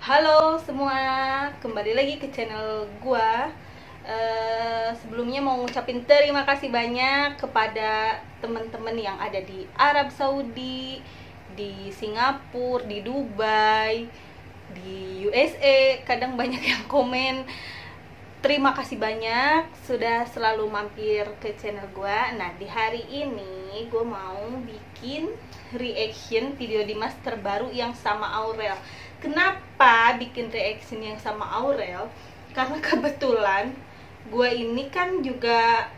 Halo semua, kembali lagi ke channel gua. Sebelumnya mau ngucapin terima kasih banyak kepada teman-teman yang ada di Arab Saudi, di Singapura, di Dubai, di USA. Kadang banyak yang komen. Terima kasih banyak sudah selalu mampir ke channel gua. Nah, di hari ini gua mau bikin reaction video Dimas terbaru yang sama Aurel. Kenapa bikin reaction yang sama Aurel? Karena kebetulan gue ini kan juga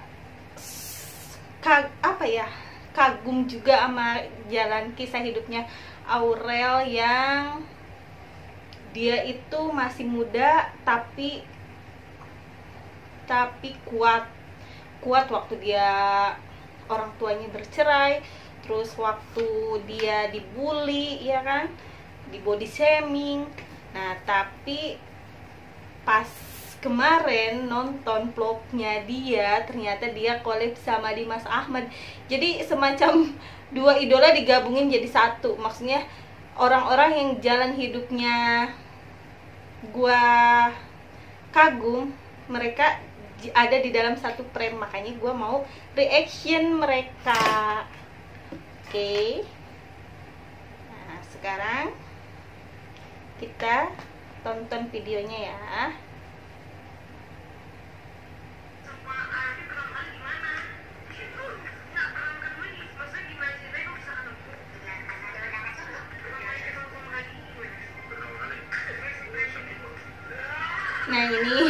kagum juga sama jalan kisah hidupnya Aurel, yang dia itu masih muda tapi kuat waktu dia orang tuanya bercerai, terus waktu dia dibully, ya kan, di body shaming. Nah, tapi pas kemarin nonton vlognya dia, ternyata dia collab sama Dimas Ahmad. Jadi semacam dua idola digabungin jadi satu. Maksudnya orang-orang yang jalan hidupnya gua kagum, mereka ada di dalam satu frame. Makanya gua mau reaction mereka. Oke. Nah, sekarang kita tonton videonya ya. Nah, ini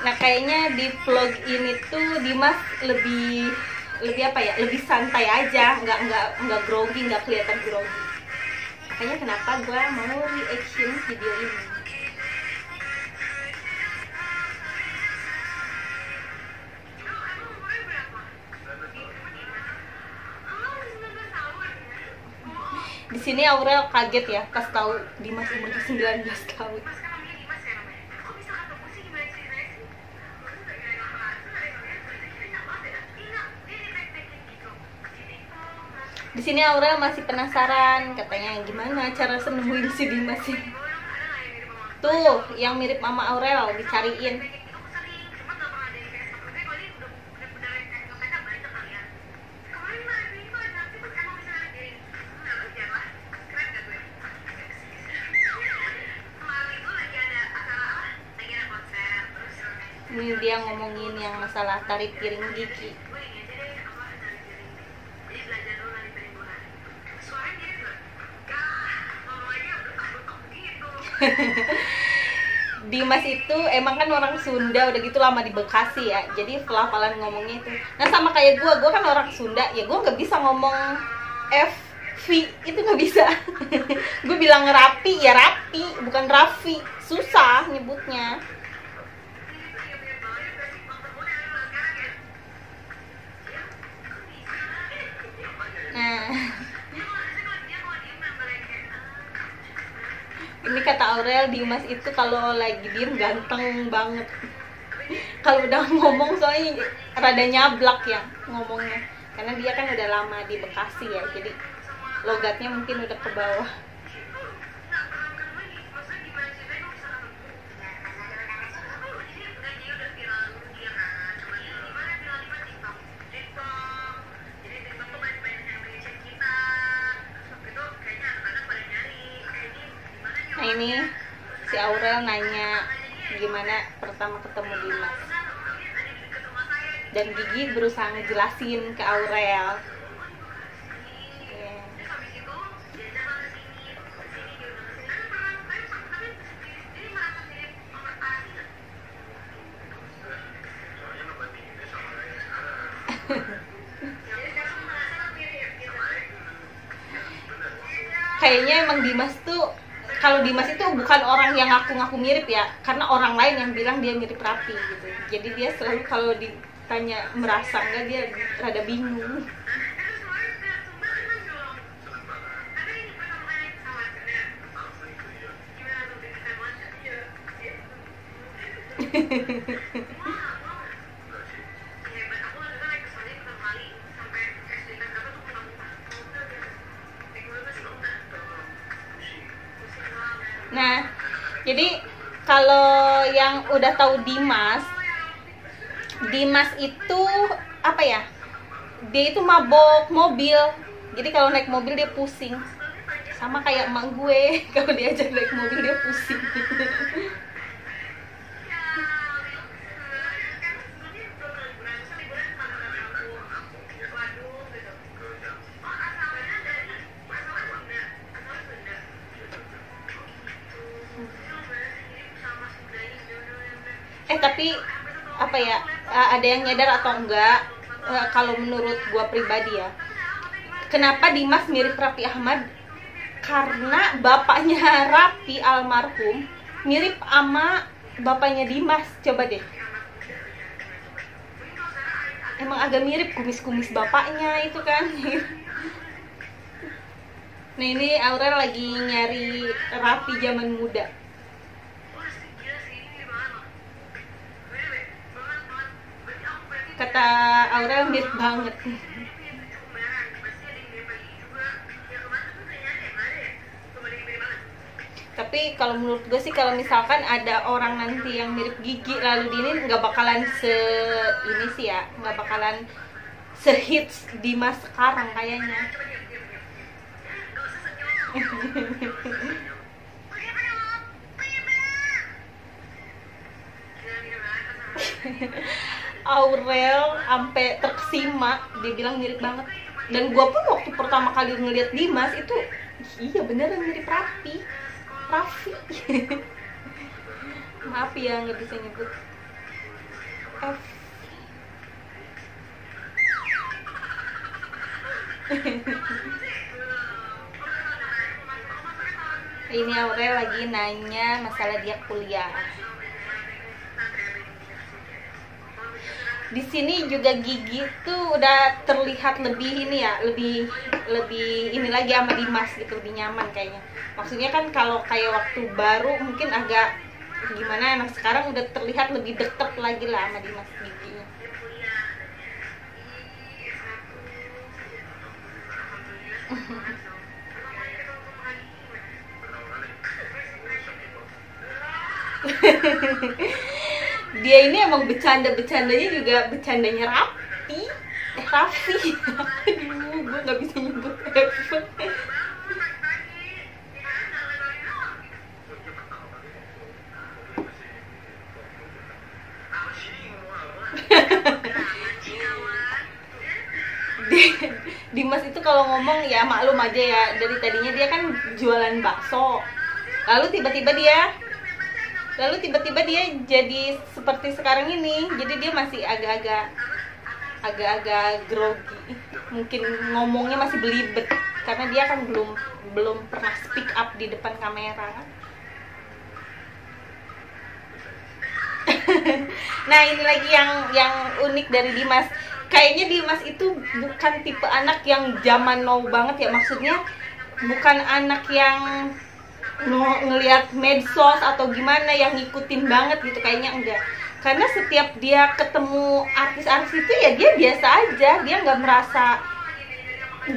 nah, kayaknya di vlog ini tuh Dimas lebih apa ya, lebih santai aja, nggak grogi, nggak kelihatan grogi. Makanya kenapa gue mau reaction video ini. Di sini Aurel kaget ya pas tahu Dimas umurnya 19 tahun. Di sini Aurel masih penasaran, katanya gimana cara nemuin si Dimas ini. Tuh, yang mirip Mama Aurel dicariin. Ini dia ngomongin yang masalah tarik piring gigi. Dimas itu emang kan orang Sunda, udah gitu lama di Bekasi ya, jadi pelafalan ngomongnya itu. Nah, sama kayak gue kan orang Sunda ya, gue nggak bisa ngomong F V itu, nggak bisa. Gue bilang rapi ya rapi, bukan Raffi, susah nyebutnya. Nah, ini kata Aurel, Dimas itu kalau lagi diem ganteng banget. Kalau udah ngomong soalnya rada nyablak ya ngomongnya, karena dia kan udah lama di Bekasi ya, jadi logatnya mungkin udah ke bawah. Nah, ini si Aurel nanya gimana pertama ketemu Dimas, dan Gigi berusaha ngejelasin ke Aurel. Kayaknya emang Dimas tuh, kalau Dimas itu bukan orang yang ngaku-ngaku mirip ya, karena orang lain yang bilang dia mirip Raffi gitu. Jadi dia selalu kalau ditanya merasa enggak, dia rada bingung. Nah, jadi kalau yang udah tahu Dimas itu apa ya? Dia itu mabok mobil. Jadi kalau naik mobil dia pusing. Sama kayak emak gue, kalau diajak naik mobil dia pusing. Tapi apa ya, ada yang nyadar atau enggak, kalau menurut gua pribadi ya, kenapa Dimas mirip Raffi Ahmad? Karena bapaknya Raffi almarhum mirip sama bapaknya Dimas. Coba deh, emang agak mirip kumis-kumis bapaknya itu kan. Nah, ini Aurel lagi nyari Raffi zaman muda. Kata Aurel mirip banget. Tapi kalau menurut gue sih, kalau misalkan ada orang nanti yang mirip Gigi lalu ini nggak bakalan ini sih ya, nggak bakalan sehits Dimas sekarang kayaknya. Aurel sampai terkesima, dia bilang mirip banget. Dan gua pun waktu pertama kali ngeliat Dimas itu, iya beneran mirip Raffi. Maaf ya nggak bisa nyebut F. Ini Aurel lagi nanya masalah dia kuliah. Di sini juga Gigi tuh udah terlihat lebih ini ya, lebih ini lagi sama Dimas gitu, lebih nyaman kayaknya. Maksudnya kan kalau kayak waktu baru mungkin agak gimana, nah sekarang udah terlihat lebih deket lagi lah sama Dimas Giginya. Dia ini emang bercandanya juga bercandanya Raffi. Aduh, gue nggak bisa nyebut F. Dimas itu kalau ngomong ya maklum aja ya, dari tadinya dia kan jualan bakso, lalu tiba-tiba dia jadi seperti sekarang ini. Jadi dia masih agak-agak grogi, mungkin ngomongnya masih belibet karena dia kan belum pernah speak up di depan kamera. Nah, ini lagi yang unik dari Dimas. Kayaknya Dimas itu bukan tipe anak yang zaman now banget ya, maksudnya bukan anak yang ngelihat medsos atau gimana yang ngikutin banget gitu, kayaknya enggak. Karena setiap dia ketemu artis-artis itu ya dia biasa aja, dia nggak merasa,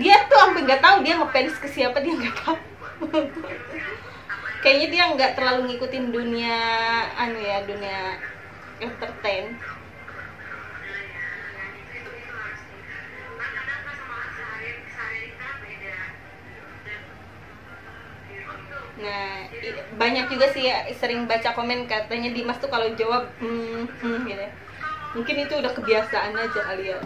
dia tuh sampai nggak tahu dia ngefans ke siapa, dia nggak tahu. Kayaknya dia nggak terlalu ngikutin dunia dunia entertain. Nah, banyak juga sih ya, sering baca komen katanya Dimas tuh kalau jawab gitu. Mungkin itu udah kebiasaan aja kali ya.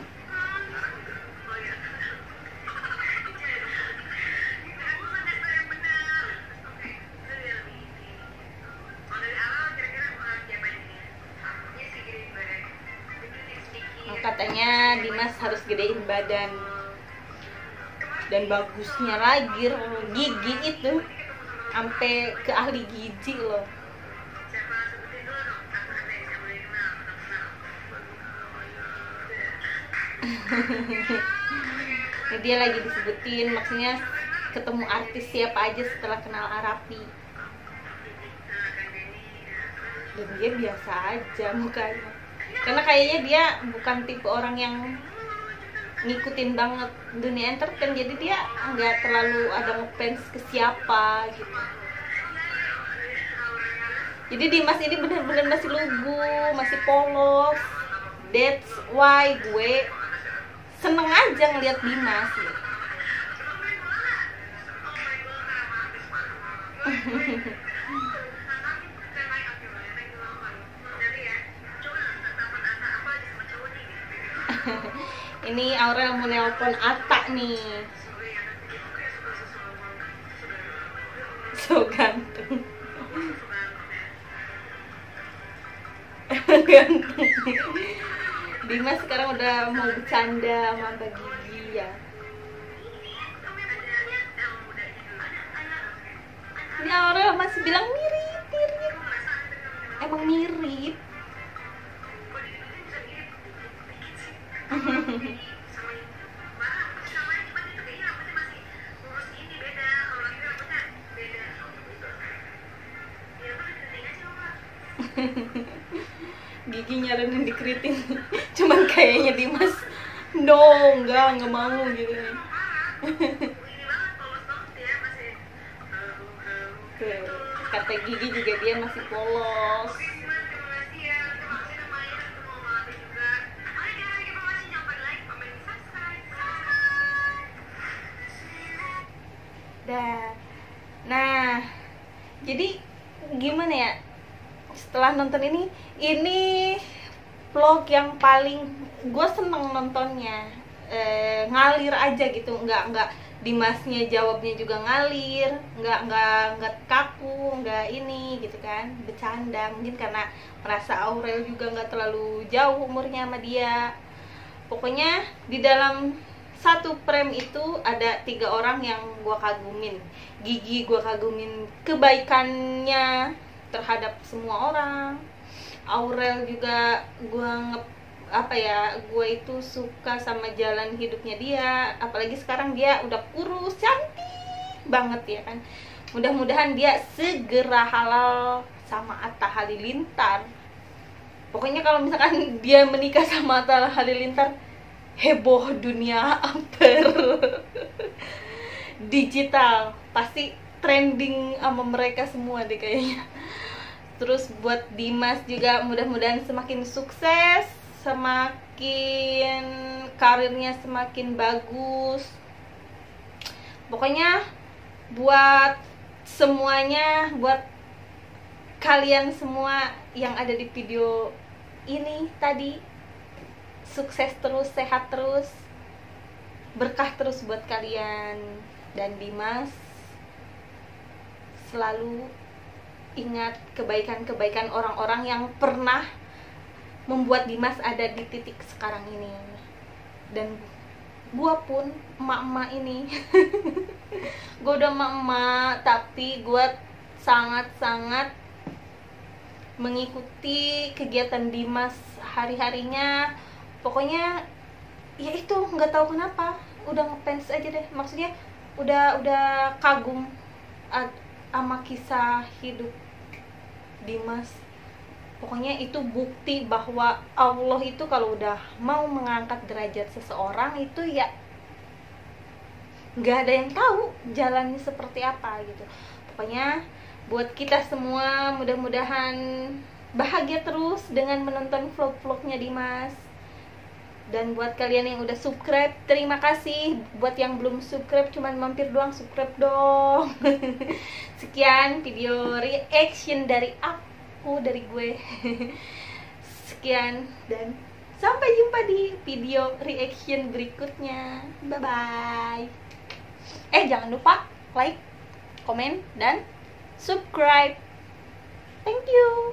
Katanya Dimas harus gedein badan, dan bagusnya lagi gigi itu sampai ke ahli gizi loh. Dia lagi disebutin, maksudnya ketemu artis siapa aja setelah kenal Raffi. dan dia biasa aja mukanya, karena kayaknya dia bukan tipe orang yang ngikutin banget dunia entertain, jadi dia nggak terlalu ada ngefans ke siapa gitu. Jadi Dimas ini benar-benar masih lugu, masih polos. That's why gue seneng aja ngeliat Dimas gitu. Ini Aurel mau nelpon Atta nih. So ganteng. Ganteng. Dimas sekarang udah mau bercanda sama Mbak Gigi ya. Ini Aurel masih bilang mirip. Emang mirip. Gigi nyaranin dikeriting, cuman kayaknya Dimas enggak mau gitu. Kata Gigi juga dia masih polos. Nah, jadi gimana ya? Setelah nonton ini vlog yang paling gue seneng nontonnya. Ngalir aja gitu, nggak Dimasnya jawabnya juga ngalir, nggak kaku, nggak ini gitu kan, bercanda. Mungkin karena merasa Aurel juga nggak terlalu jauh umurnya sama dia. Pokoknya di dalam satu frame itu ada 3 orang yang gue kagumin. Gigi gue kagumin kebaikannya terhadap semua orang. Aurel juga gue itu suka sama jalan hidupnya dia, apalagi sekarang dia udah kurus cantik banget ya kan. Mudah-mudahan dia segera halal sama Atta Halilintar. Pokoknya kalau misalkan dia menikah sama Atta Halilintar, heboh dunia amper digital, pasti trending sama mereka semua deh kayaknya. Terus buat Dimas juga mudah-mudahan semakin sukses, semakin karirnya semakin bagus. Pokoknya buat semuanya, buat kalian semua yang ada di video ini tadi, sukses terus, sehat terus, berkah terus buat kalian. Dan Dimas selalu ingat kebaikan-kebaikan orang-orang yang pernah membuat Dimas ada di titik sekarang ini. Dan gua pun emak-emak ini gua udah emak-emak, tapi gua sangat-sangat mengikuti kegiatan Dimas hari-harinya. Pokoknya ya itu, nggak tahu kenapa udah ngefans aja deh, maksudnya udah kagum sama kisah hidup Dimas. Pokoknya itu bukti bahwa Allah itu kalau udah mau mengangkat derajat seseorang itu ya nggak ada yang tahu jalannya seperti apa gitu. Pokoknya buat kita semua mudah-mudahan bahagia terus dengan menonton vlog-vlognya Dimas. Dan buat kalian yang udah subscribe, terima kasih. Buat yang belum subscribe, cuman mampir doang, subscribe dong. Sekian video reaction dari aku, dari gue. Sekian dan sampai jumpa di video reaction berikutnya. Bye bye. Jangan lupa like, komen, dan subscribe. Thank you.